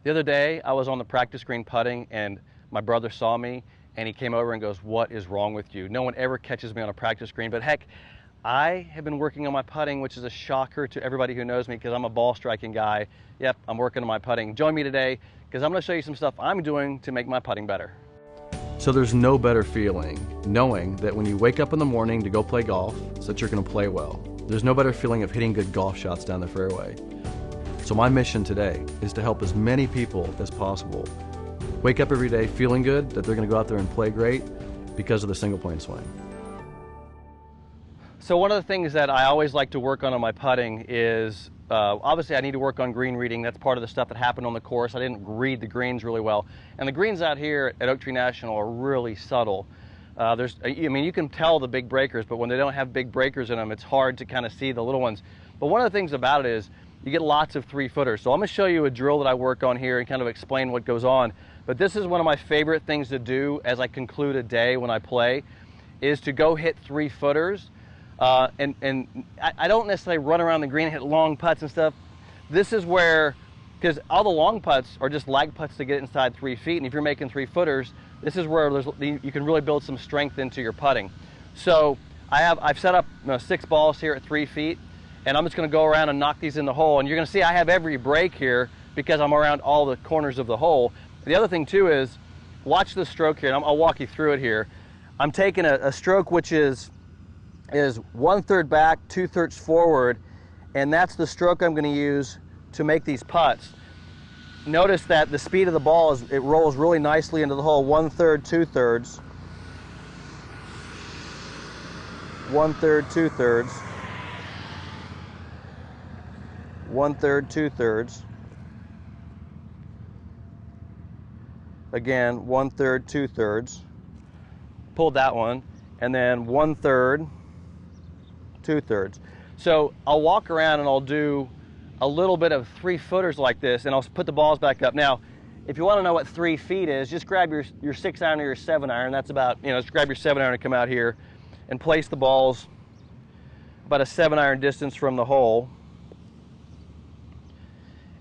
The other day, I was on the practice green putting, and my brother saw me, and he came over and goes, "What is wrong with you?" No one ever catches me on a practice green, but heck, I have been working on my putting, which is a shocker to everybody who knows me because I'm a ball striking guy. Yep, I'm working on my putting. Join me today because I'm going to show you some stuff I'm doing to make my putting better. So there's no better feeling knowing that when you wake up in the morning to go play golf, so that you're going to play well. There's no better feeling of hitting good golf shots down the fairway. So my mission today is to help as many people as possible wake up every day feeling good that they're going to go out there and play great because of the single plane swing. So one of the things that I always like to work on my putting is, obviously I need to work on green reading. That's part of the stuff that happened on the course. I didn't read the greens really well. And the greens out here at Oak Tree National are really subtle. I mean, you can tell the big breakers, but when they don't have big breakers in them, it's hard to kind of see the little ones. But one of the things about it is you get lots of 3-footers. So I'm going to show you a drill that I work on here and kind of explain what goes on. But this is one of my favorite things to do as I conclude a day when I play, is to go hit 3-footers. And I don't necessarily run around the green and hit long putts and stuff. This is where, because all the long putts are just lag putts to get inside 3 feet, and if you're making 3-footers, this is where you can really build some strength into your putting. So I've set up 6 balls here at 3 feet, and I'm just going to go around and knock these in the hole. And you're going to see I have every break here because I'm around all the corners of the hole. The other thing too is, watch the stroke here, and I'll walk you through it here. I'm taking a stroke which is 1/3 back, 2/3 forward, and that's the stroke I'm going to use to make these putts. Notice that the speed of the ball it rolls really nicely into the hole, 1/3, 2/3, 1/3, 2/3, 1/3, 2/3. Again, 1/3, 2/3. Pulled that one, and then 1/3. 2/3. So I'll walk around and I'll do a little bit of 3-footers like this, and I'll put the balls back up. Now, if you want to know what 3 feet is, just grab your 6-iron or your 7-iron. That's about, just grab your 7-iron and come out here and place the balls about a 7-iron distance from the hole.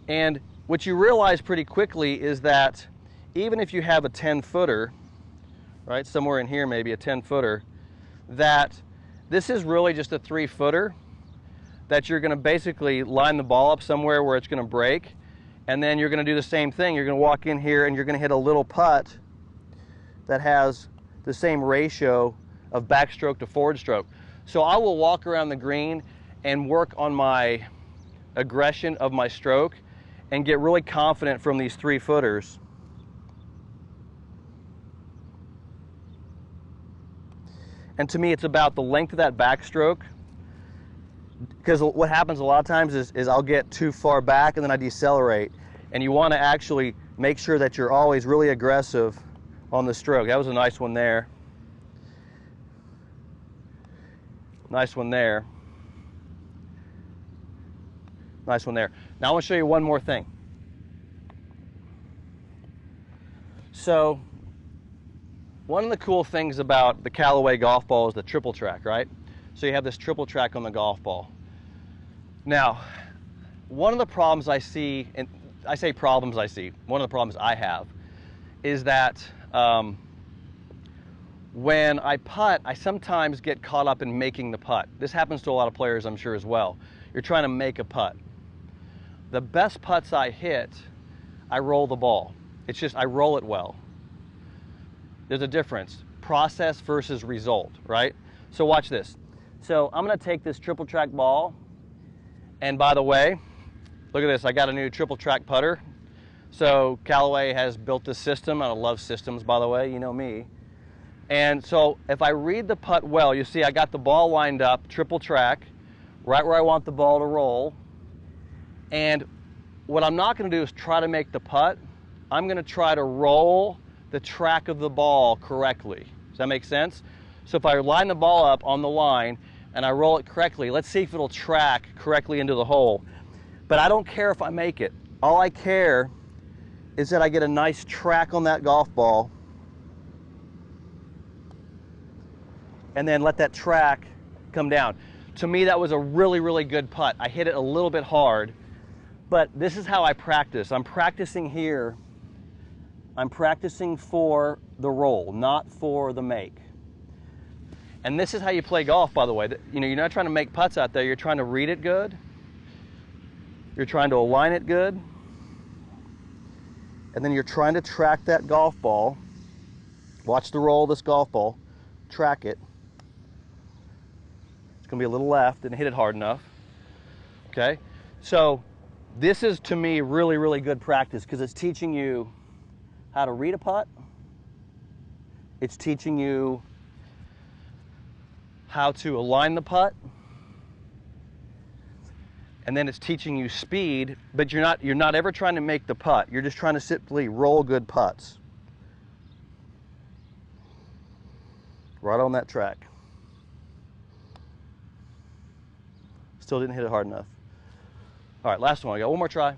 And what you realize pretty quickly is that even if you have a 10-footer, right, somewhere in here maybe a 10-footer, that this is really just a 3-footer that you're going to basically line the ball up somewhere where it's going to break, and then you're going to do the same thing. You're going to walk in here and you're going to hit a little putt that has the same ratio of backstroke to forward stroke. So I will walk around the green and work on my aggression of my stroke and get really confident from these 3-footers. And to me, it's about the length of that backstroke, because what happens a lot of times is I'll get too far back and then I decelerate. And you want to actually make sure that you're always really aggressive on the stroke. That was a nice one there. Nice one there. Nice one there. Now I want to show you one more thing. So, one of the cool things about the Callaway golf ball is the triple track, right? So you have this triple track on the golf ball. Now, one of the problems I see, and I say problems I see, one of the problems I have is that when I putt, I sometimes get caught up in making the putt. This happens to a lot of players, I'm sure, as well. You're trying to make a putt. The best putts I hit, I roll the ball. It's just I roll it well. There's a difference, process versus result, right? So watch this. So I'm going to take this triple track ball, and by the way, look at this, I got a new triple track putter. So Callaway has built this system. I love systems, by the way, you know me. And so if I read the putt well, you see I got the ball lined up, triple track, right where I want the ball to roll. And what I'm not going to do is try to make the putt. I'm going to try to roll the track of the ball correctly. Does that make sense? So if I line the ball up on the line and I roll it correctly, let's see if it'll track correctly into the hole. But I don't care if I make it. All I care is that I get a nice track on that golf ball, and then let that track come down. To me, that was a really, really good putt. I hit it a little bit hard, But this is how I practice. I'm practicing here. I'm practicing for the roll, not for the make. And this is how you play golf, by the way. You know, you're not trying to make putts out there. You're trying to read it good. You're trying to align it good. And then you're trying to track that golf ball. Watch the roll of this golf ball. Track it. It's going to be a little left and hit it hard enough. Okay? So this is, to me, really, really good practice because it's teaching you how to read a putt. It's teaching you how to align the putt. And then it's teaching you speed, but you're not ever trying to make the putt. You're just trying to simply roll good putts. Right on that track. Still didn't hit it hard enough. All right, last one. I got one more try.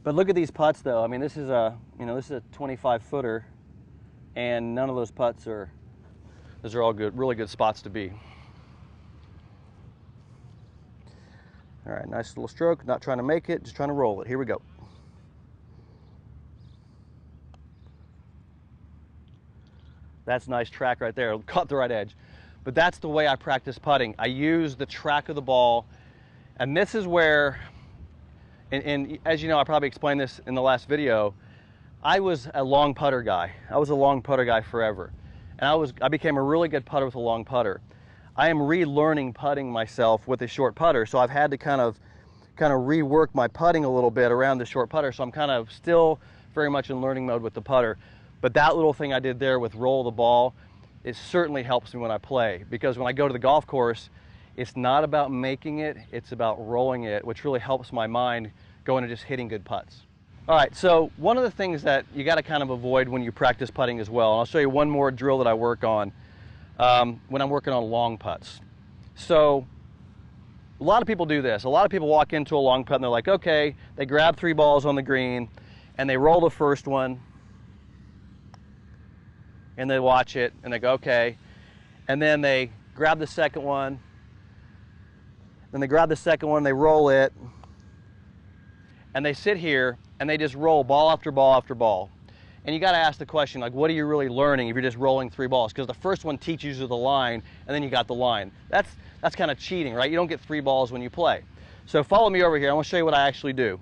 But look at these putts, though. I mean, this is a 25-footer, and none of those putts are. Those are all good, really good spots to be. All right, nice little stroke. Not trying to make it, just trying to roll it. Here we go. That's a nice track right there. Caught the right edge. But that's the way I practice putting. I use the track of the ball, and this is where, and as you know, I probably explained this in the last video, I was a long putter guy. I was a long putter guy forever. And I became a really good putter with a long putter. I am relearning putting myself with a short putter, so I've had to kind of rework my putting a little bit around the short putter, so I'm kind of still very much in learning mode with the putter. But that little thing I did there with roll the ball, it certainly helps me when I play, because when I go to the golf course, it's not about making it, it's about rolling it, which really helps my mind go into just hitting good putts. All right, so one of the things that you got to kind of avoid when you practice putting as well, and I'll show you one more drill that I work on when I'm working on long putts. So a lot of people do this. A lot of people walk into a long putt and they're like, okay, they grab 3 balls on the green and they roll the first one and they watch it and they go, okay, and then they grab the second one, then they grab the second one, they roll it, and they sit here and they just roll ball after ball after ball. And you got to ask the question, like, what are you really learning if you're just rolling 3 balls? Because the first one teaches you the line, and then you got the line. That's kind of cheating, right? You don't get 3 balls when you play. So follow me over here. I want to show you what I actually do.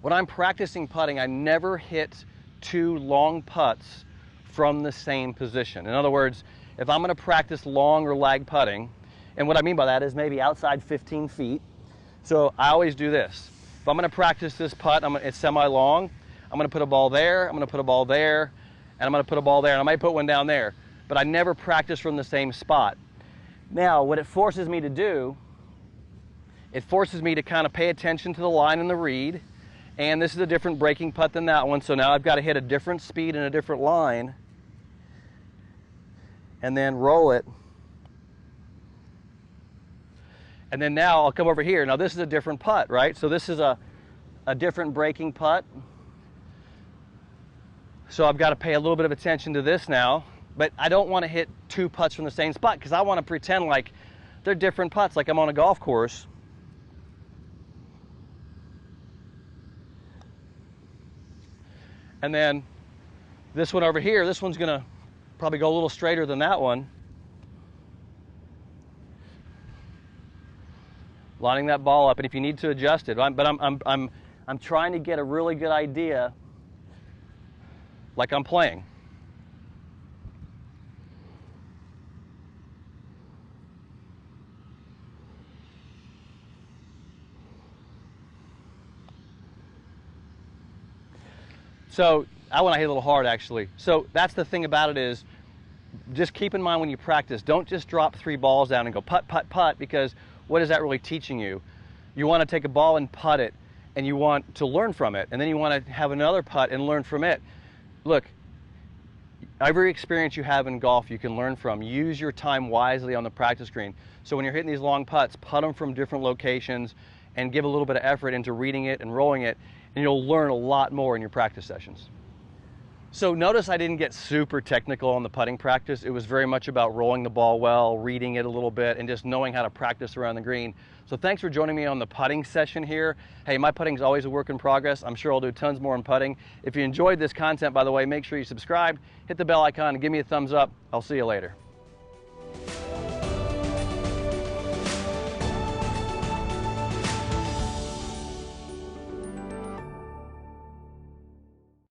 When I'm practicing putting, I never hit 2 long putts from the same position. In other words, if I'm going to practice long or lag putting, and what I mean by that is maybe outside 15 feet. So I always do this. If I'm going to practice this putt, it's semi-long, I'm going to put a ball there, I'm going to put a ball there, and I'm going to put a ball there, and I might put one down there. But I never practice from the same spot. Now, what it forces me to do, it forces me to kind of pay attention to the line and the read, and this is a different breaking putt than that one, so now I've got to hit a different speed and a different line, and then roll it. And then now I'll come over here. Now this is a different putt, right? So this is a different breaking putt. So I've got to pay a little bit of attention to this now, but I don't want to hit 2 putts from the same spot because I want to pretend like they're different putts, like I'm on a golf course. And then this one over here, this one's going to probably go a little straighter than that one. Lining that ball up, and if you need to adjust it, but I'm trying to get a really good idea, like I'm playing. So I want to hit a little hard, actually. So that's the thing about it is, just keep in mind when you practice, don't just drop 3 balls down and go putt, putt, putt, because what is that really teaching you? You want to take a ball and putt it, and you want to learn from it, and then you want to have another putt and learn from it. Look, every experience you have in golf you can learn from. Use your time wisely on the practice green. So when you're hitting these long putts, putt them from different locations and give a little bit of effort into reading it and rolling it, and you'll learn a lot more in your practice sessions. So notice I didn't get super technical on the putting practice. It was very much about rolling the ball well, reading it a little bit, and just knowing how to practice around the green. So thanks for joining me on the putting session here. Hey, my putting is always a work in progress. I'm sure I'll do tons more in putting. If you enjoyed this content, by the way, make sure you subscribe, hit the bell icon, and give me a thumbs up. I'll see you later.